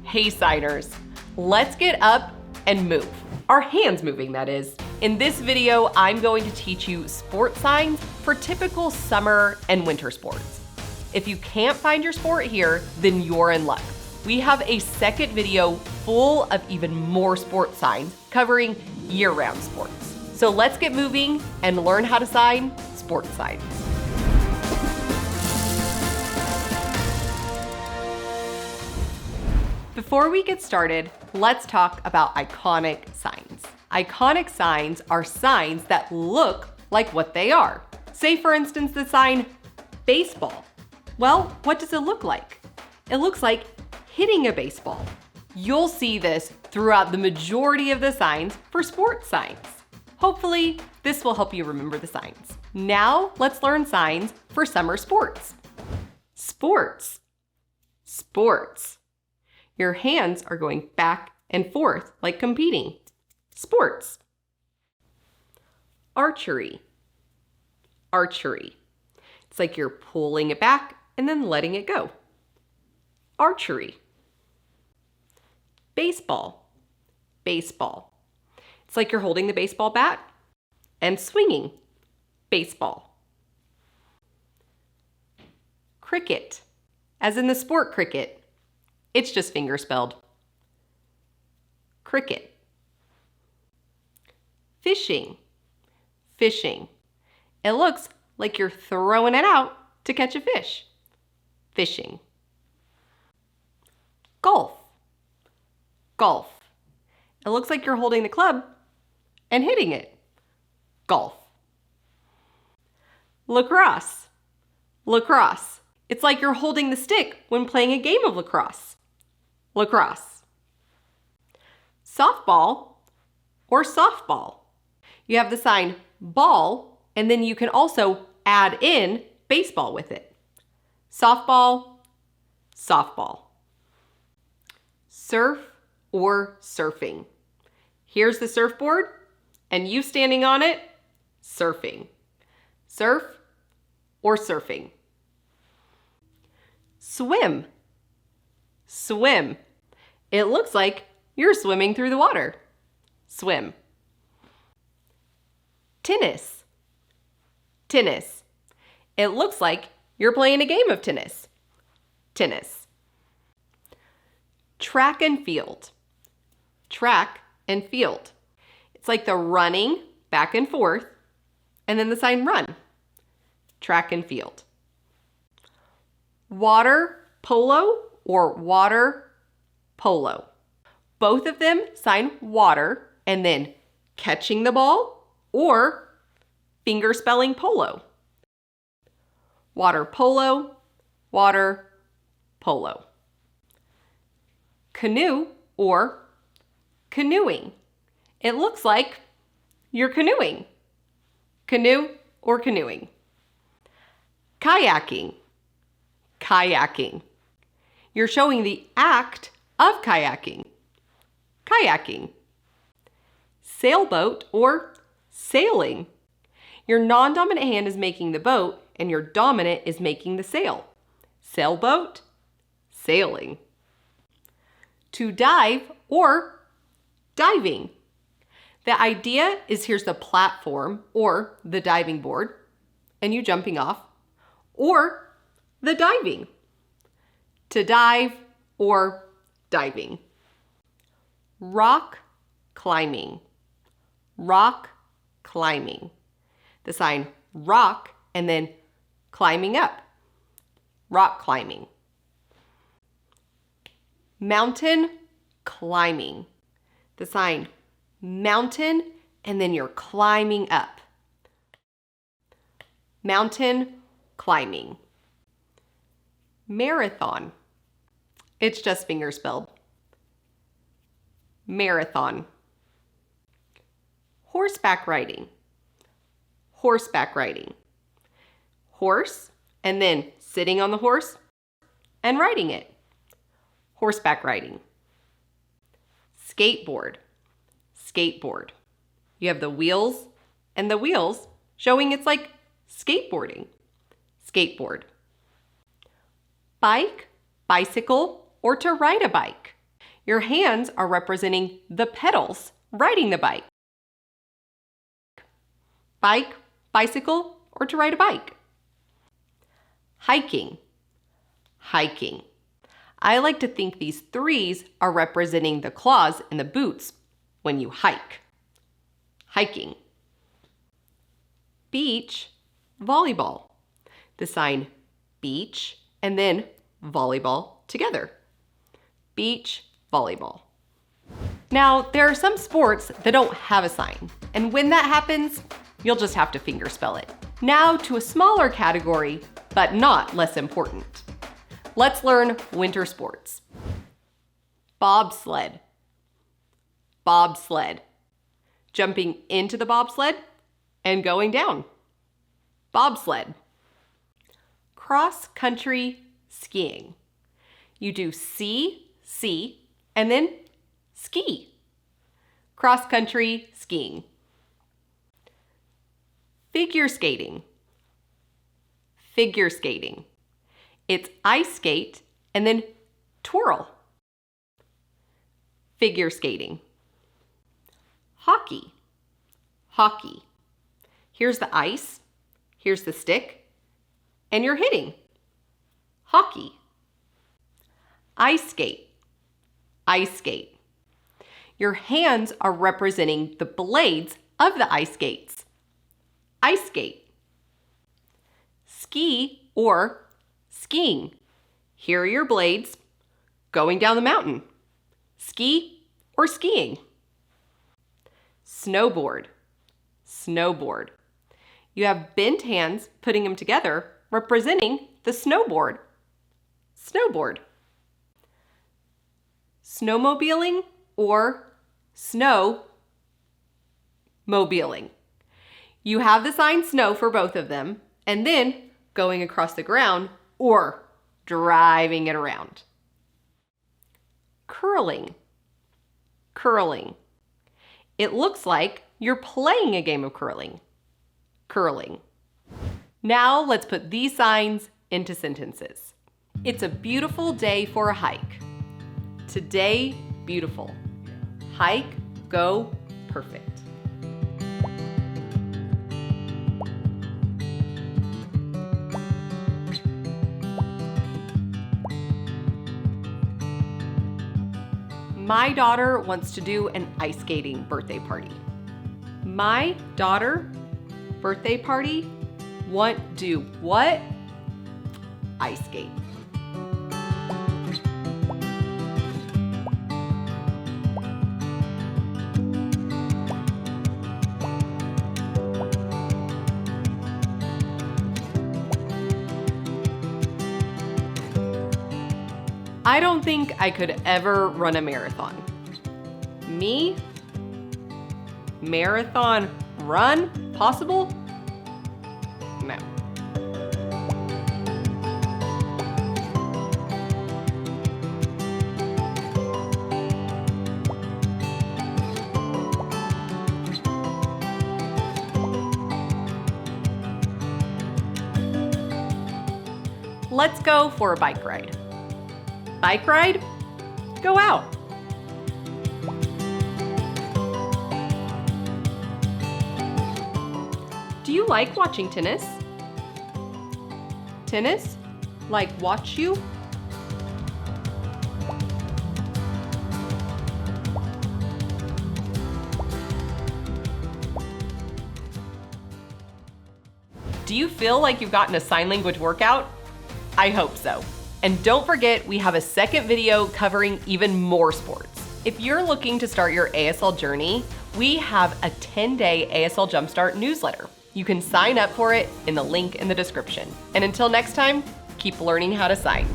Hey signers, let's get up and move. Our hands moving, that is. In this video, I'm going to teach you sport signs for typical summer and winter sports. If you can't find your sport here, then you're in luck. We have a second video full of even more sport signs covering year-round sports. So let's get moving and learn how to sign sport signs. Before we get started, let's talk about iconic signs. Iconic signs are signs that look like what they are. Say for instance the sign baseball. Well, what does it look like? It looks like hitting a baseball. You'll see this throughout the majority of the signs for sports signs. Hopefully, this will help you remember the signs. Now, let's learn signs for summer sports. Sports. Sports. Your hands are going back and forth like competing. Sports. Archery. Archery. It's like you're pulling it back and then letting it go. Archery. Baseball. Baseball. It's like you're holding the baseball bat and swinging. Baseball. Cricket. As in the sport cricket. It's just finger spelled. Cricket. Fishing. Fishing. It looks like you're throwing it out to catch a fish. Fishing. Golf. Golf. It looks like you're holding the club and hitting it. Golf. Lacrosse. Lacrosse. It's like you're holding the stick when playing a game of lacrosse. Lacrosse. Softball or softball. You have the sign ball, and then you can also add in baseball with it. Softball, softball. Surf or surfing. Here's the surfboard, and you standing on it, surfing. Surf or surfing. Swim. Swim. It looks like you're swimming through the water. Swim. Tennis. Tennis. It looks like you're playing a game of tennis. Tennis. Track and field. Track and field. It's like the running back and forth, and then the sign run. Track and field. Water polo or water polo. Both of them sign water and then catching the ball or finger spelling polo. Water polo, water polo. Canoe or canoeing. It looks like you're canoeing. Canoe or canoeing. Kayaking. Kayaking. You're showing the act of kayaking. Kayaking. Sailboat or sailing. Your non-dominant hand is making the boat and your dominant is making the sail. Sailboat, sailing. To dive or diving. The idea is here's the platform or the diving board and you jumping off, or the diving. To dive or diving. Rock climbing. Rock climbing. The sign rock and then climbing up. Rock climbing. Mountain climbing. The sign mountain and then you're climbing up. Mountain climbing. Marathon. It's just finger spelled. Marathon. Horseback riding. Horseback riding. Horse and then sitting on the horse and riding it. Horseback riding. Skateboard. Skateboard. You have the wheels and the wheels showing it's like skateboarding. Skateboard. Bike, bicycle, or to ride a bike. Your hands are representing the pedals riding the bike. Bike, bicycle, or to ride a bike. Hiking, hiking. I like to think these threes are representing the claws in the boots when you hike. Hiking. Beach, volleyball. The sign beach and then volleyball together. Beach, volleyball. Now, there are some sports that don't have a sign, and when that happens, you'll just have to fingerspell it. Now to a smaller category, but not less important. Let's learn winter sports. Bobsled. Bobsled. Jumping into the bobsled and going down. Bobsled. Cross-country skiing. You do C, and then ski. Cross-country skiing. Figure skating. Figure skating. It's ice skate and then twirl. Figure skating. Hockey. Hockey. Here's the ice, here's the stick, and you're hitting. Hockey. Ice skate. Ice skate. Your hands are representing the blades of the ice skates. Ice skate. Ski or skiing. Here are your blades going down the mountain. Ski or skiing. Snowboard. Snowboard. You have bent hands putting them together, representing the snowboard. Snowboard. Snowmobiling or snowmobiling. You have the sign snow for both of them, and then going across the ground or driving it around. Curling. Curling. It looks like you're playing a game of curling. Curling. Now let's put these signs into sentences. It's a beautiful day for a hike. Today, beautiful. Hike, go, perfect. My daughter wants to do an ice skating birthday party. My daughter, birthday party, want do what? Ice skate. I don't think I could ever run a marathon. Me? Marathon run? Possible? No. Let's go for a bike ride. Bike ride? Go out. Do you like watching tennis? Tennis? Like watch you? Do you feel like you've gotten a sign language workout? I hope so. And don't forget, we have a second video covering even more sports. If you're looking to start your ASL journey, we have a 10-day ASL Jumpstart newsletter. You can sign up for it in the link in the description. And until next time, keep learning how to sign.